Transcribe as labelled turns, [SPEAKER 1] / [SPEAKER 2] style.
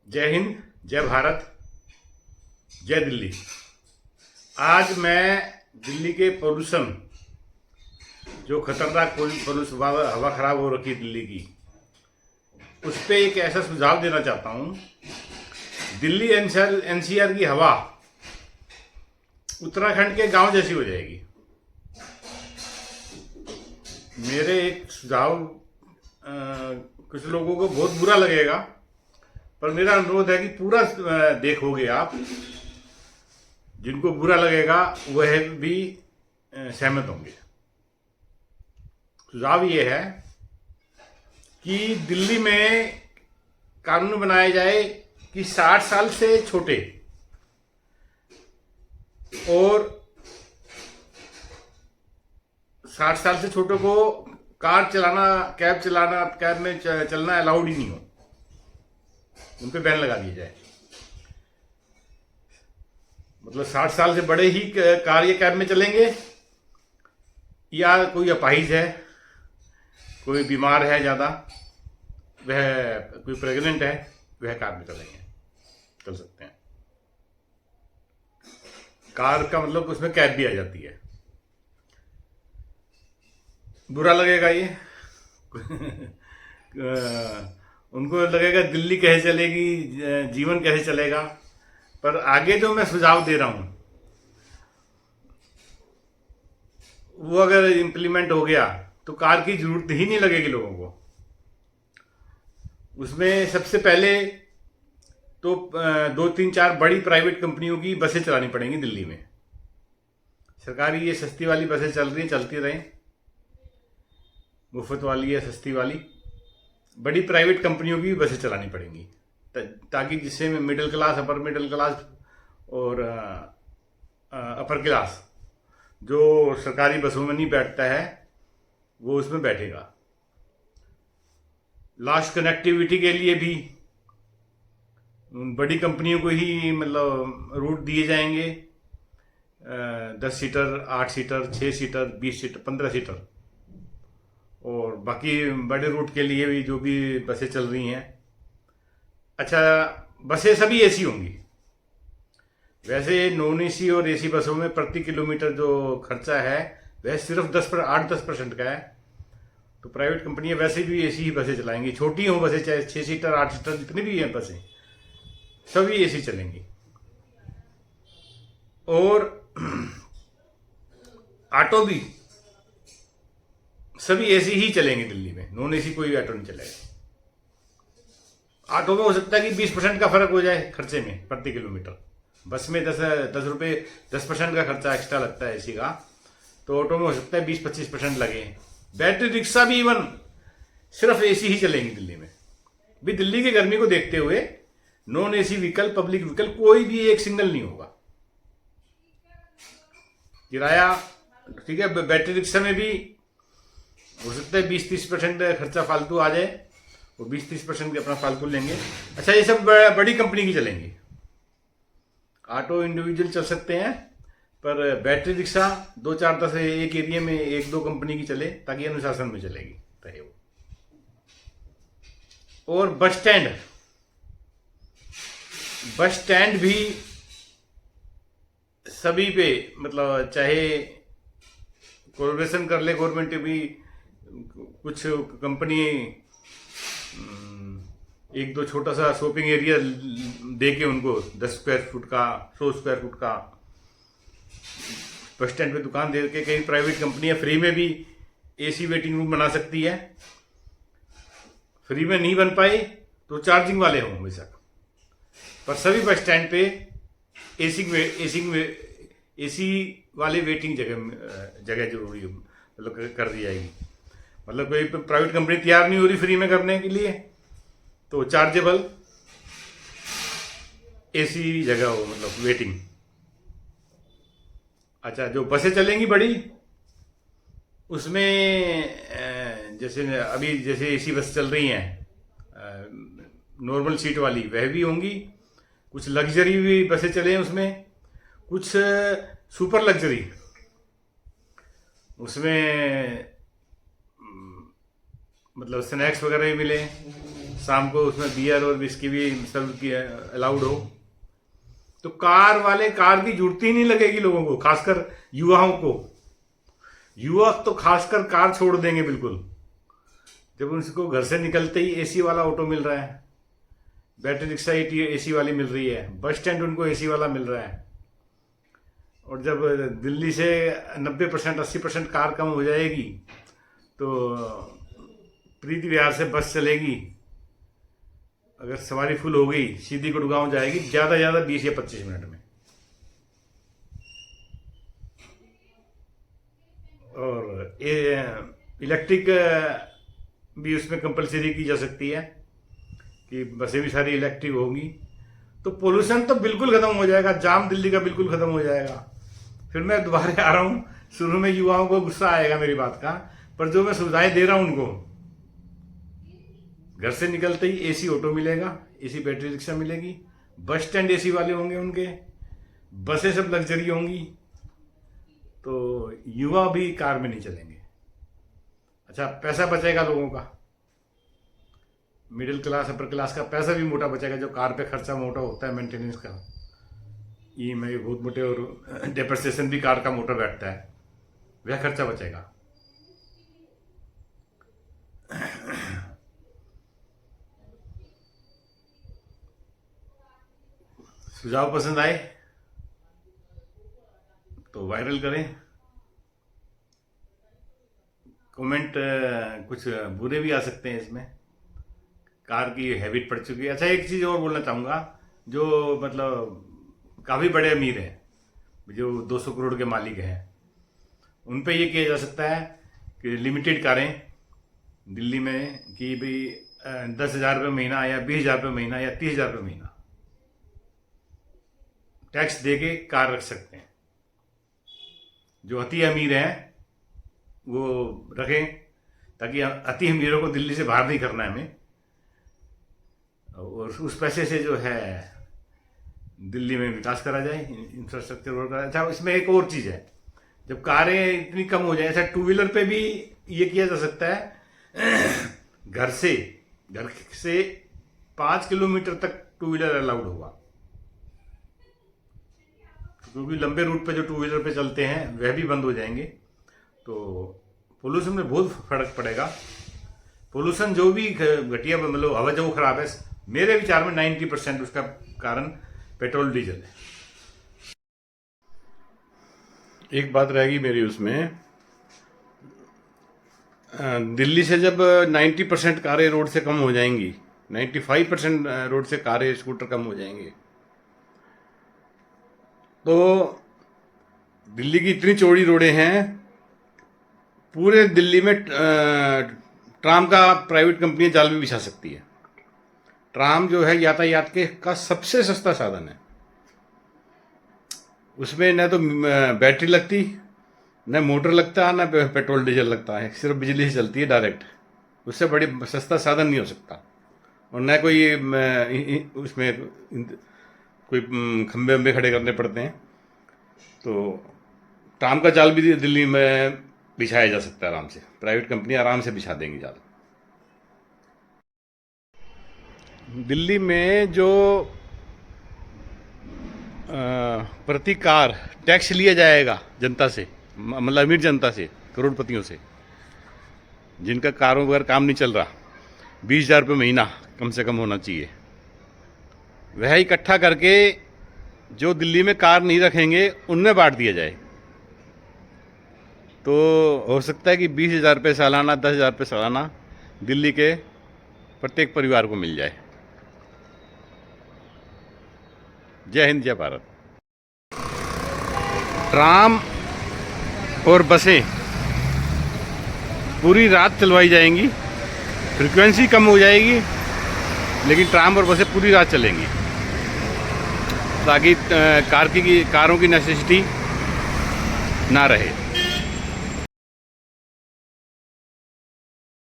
[SPEAKER 1] जय हिंद, जय भारत, जय दिल्ली। आज मैं दिल्ली के पोल्यूशन, जो खतरनाक पोल्यूशन, हवा खराब हो रखी है दिल्ली की, उस पर एक ऐसा सुझाव देना चाहता हूँ। दिल्ली एनसीआर की हवा उत्तराखंड के गांव जैसी हो जाएगी। मेरे एक सुझाव कुछ लोगों को बहुत बुरा लगेगा, पर मेरा अनुरोध है कि पूरा देखोगे आप। जिनको बुरा लगेगा वह भी सहमत होंगे। सुझाव ये है कि दिल्ली में कानून बनाया जाए कि 60 साल से छोटे और 60 साल से छोटे को कार चलाना, कैब में चलना अलाउड ही नहीं हो, उन पे बैन लगा दिया जाए। मतलब 60 साल से बड़े ही कार या कैब में चलेंगे, या कोई अपाहिज है, कोई बीमार है ज़्यादा, वह कोई प्रेग्नेंट है, वह कार में चल सकते हैं। कार का मतलब उसमें कैब भी आ जाती है। बुरा लगेगा ये उनको लगेगा दिल्ली कैसे चलेगी, जीवन कैसे चलेगा। पर आगे जो मैं सुझाव दे रहा हूं वो अगर इम्प्लीमेंट हो गया तो कार की जरूरत ही नहीं लगेगी लोगों को। उसमें सबसे पहले तो 2-3-4 बड़ी प्राइवेट कंपनियों की बसें चलानी पड़ेंगी दिल्ली में। सरकारी ये सस्ती वाली बसें चल रही हैं, चलती रहें, मुफ्त वाली या सस्ती वाली। बड़ी प्राइवेट कंपनियों की बसें चलानी पड़ेंगी ताकि जिससे middle class, upper middle class और अपर क्लास जो सरकारी बसों में नहीं बैठता है वो उसमें बैठेगा। लास्ट कनेक्टिविटी के लिए भी बड़ी कंपनियों को ही मतलब रूट दिए जाएंगे, 10 seater, 8 seater, 6 seater, 20 seater, 15 seater. और बाकी बड़े रूट के लिए भी जो भी बसें चल रही हैं, अच्छा बसें सभी एसी होंगी। वैसे नॉन एसी और एसी बसों में प्रति किलोमीटर जो खर्चा है वह सिर्फ 8-10% का है। तो प्राइवेट कंपनियां वैसे भी एसी ही बसें चलाएंगी, छोटी हो बसें, चाहे 6 सीटर, 8 सीटर, जितनी भी हैं बसें, सभी एसी चलेंगी। और ऑटो भी सभी एसी ही चलेंगे दिल्ली में, नॉन एसी कोई ऑटो नहीं चलेगा। ऑटो में हो सकता है कि 20% का फर्क हो जाए खर्चे में प्रति किलोमीटर। बस में 10 रुपये 10% का खर्चा एक्स्ट्रा लगता है एसी का, तो ऑटो में हो सकता है 20-25% लगे। बैटरी रिक्शा भी इवन सिर्फ एसी ही चलेंगी दिल्ली में। भी दिल्ली की गर्मी को देखते हुए non AC vehicle, public vehicle कोई भी एक सिंगल नहीं होगा। किराया ठीक है, बैटरी रिक्शा में भी हो सकता है 20-30% खर्चा फालतू आ जाए, वो 20-30% अपना फालतू लेंगे। अच्छा, ये सब बड़ी कंपनी की चलेंगी। ऑटो इंडिविजुअल चल सकते हैं, पर बैटरी रिक्शा 2-4-10 एक एरिया में 1-2 कंपनी की चले ताकि अनुशासन में चलेगी रहे वो। और बस स्टैंड भी सभी पे, मतलब चाहे कोलैबोरेशन कर ले गवर्नमेंट भी, कुछ कंपनी 1-2 छोटा सा शॉपिंग एरिया दे के उनको 10 स्क्वायर फुट का, 100 स्क्वायर फुट का बस स्टैंड पे दुकान दे के कई प्राइवेट कंपनियां फ्री में भी एसी वेटिंग रूम बना सकती है। फ्री में नहीं बन पाई तो चार्जिंग वाले हों बेशक, पर सभी बस स्टैंड पे एसी वाले वेटिंग जगह जरूरी, मतलब कर दी जाएगी। मतलब कोई प्राइवेट कंपनी तैयार नहीं हो रही फ्री में करने के लिए, तो चार्जेबल एसी जगह हो, मतलब वेटिंग। अच्छा, जो बसें चलेंगी बड़ी, उसमें जैसे एसी बस चल रही हैं नॉर्मल सीट वाली, वह भी होंगी। कुछ लग्जरी भी बसें चले हैं उसमें, कुछ सुपर लग्जरी, उसमें मतलब स्नैक्स वगैरह भी मिले, शाम को उसमें बियर और विस्की भी सर्व की अलाउड हो, तो कार वाले कार की जरूरत ही नहीं लगेगी लोगों को, खासकर युवाओं को। युवा तो खासकर कार छोड़ देंगे बिल्कुल, जब उनको घर से निकलते ही एसी वाला ऑटो मिल रहा है, बैटरी रिक्शा एसी वाली मिल रही है, बस स्टैंड उनको एसी वाला मिल रहा है। और जब दिल्ली से 90% 80% कार कम हो जाएगी तो प्रीत विहार से बस चलेगी, अगर सवारी फुल हो गई सीधी गुड़गांव जाएगी, ज़्यादा ज़्यादा 20 या 25 मिनट में। और इलेक्ट्रिक भी उसमें कंपलसरी की जा सकती है कि बसें भी सारी इलेक्ट्रिक होंगी, तो पोल्यूशन तो बिल्कुल खत्म हो जाएगा, जाम दिल्ली का बिल्कुल खत्म हो जाएगा। फिर मैं दोबारा आ रहा हूँ, शुरू में युवाओं को गुस्सा आएगा मेरी बात का, पर जो मैं सुविधाएं दे रहा हूँ उनको, घर से निकलते ही एसी ऑटो मिलेगा, एसी बैटरी रिक्शा मिलेगी, बस स्टैंड एसी वाले होंगे उनके, बसें सब लग्जरी होंगी, तो युवा भी कार में नहीं चलेंगे। अच्छा, पैसा बचेगा लोगों का, मिडिल क्लास अपर क्लास का पैसा भी मोटा बचेगा, जो कार पे खर्चा मोटा होता है मेंटेनेंस का, ईएमआई बहुत मोटे, और डेप्रिसिएशन भी कार का मोटा बैठता है, वह खर्चा बचेगा। सुझाव पसंद आए तो वायरल करें, कमेंट कुछ बुरे भी आ सकते हैं इसमें, कार की हैबिट पड़ चुकी है। अच्छा, एक चीज़ और बोलना चाहूँगा, जो मतलब काफ़ी बड़े अमीर हैं, जो 200 करोड़ के मालिक हैं, उन पे ये किया जा सकता है कि लिमिटेड कारें दिल्ली में, कि भाई 10,000 रुपये महीना या 20,000 रुपये महीना या 30,000 रुपये महीना टैक्स दे के कार रख सकते हैं। जो अति अमीर हैं वो रखें, ताकि अति अमीरों को दिल्ली से बाहर नहीं करना है हमें, और उस पैसे से जो है दिल्ली में विकास करा जाए, इंफ्रास्ट्रक्चर वर्क करा जाए। अच्छा, इसमें एक और चीज़ है, जब कारें इतनी कम हो जाए, ऐसा टू व्हीलर पे भी ये किया जा सकता है, घर से 5 किलोमीटर तक टू व्हीलर अलाउड होगा, क्योंकि लंबे रूट पे जो टू व्हीलर पे चलते हैं वह भी बंद हो जाएंगे, तो पोल्यूशन में बहुत फर्क पड़ेगा। पोल्यूशन जो भी घटिया, मतलब हवा जो खराब है, मेरे विचार में 90% उसका कारण पेट्रोल डीजल है। एक बात रहेगी मेरी उसमें, दिल्ली से जब 90% कारें रोड से कम हो जाएंगी, 95% रोड से कारें स्कूटर कम हो जाएंगे, तो दिल्ली की इतनी चौड़ी रोडें हैं, पूरे दिल्ली में ट्राम का प्राइवेट कंपनी जाल भी बिछा सकती है। ट्राम जो है यातायात का सबसे सस्ता साधन है, उसमें न तो बैटरी लगती, न मोटर लगता, न पेट्रोल डीजल लगता है, सिर्फ बिजली से चलती है डायरेक्ट। उससे बड़ी सस्ता साधन नहीं हो सकता, और न कोई उसमें कोई खंबे वंबे खड़े करने पड़ते हैं। तो ट्राम का जाल भी दिल्ली में बिछाया जा सकता है आराम से, प्राइवेट कंपनी आराम से बिछा देंगी जाल। दिल्ली में जो प्रति कार टैक्स लिया जाएगा जनता से, मतलब अमीर जनता से, करोड़पतियों से, जिनका कारोबार काम नहीं चल रहा, 20,000 रुपये महीना कम से कम होना चाहिए, वह इकट्ठा करके जो दिल्ली में कार नहीं रखेंगे उनमें बांट दिया जाए, तो हो सकता है कि 20,000 रुपये सालाना, 10,000 रुपये सालाना दिल्ली के प्रत्येक परिवार को मिल जाए। जय हिंद, जय भारत। ट्राम और बसें पूरी रात चलवाई जाएंगी, फ्रीक्वेंसी कम हो जाएगी, लेकिन ट्राम और बसें पूरी रात चलेंगी, ताकि कारों की नेसेसिटी ना रहे।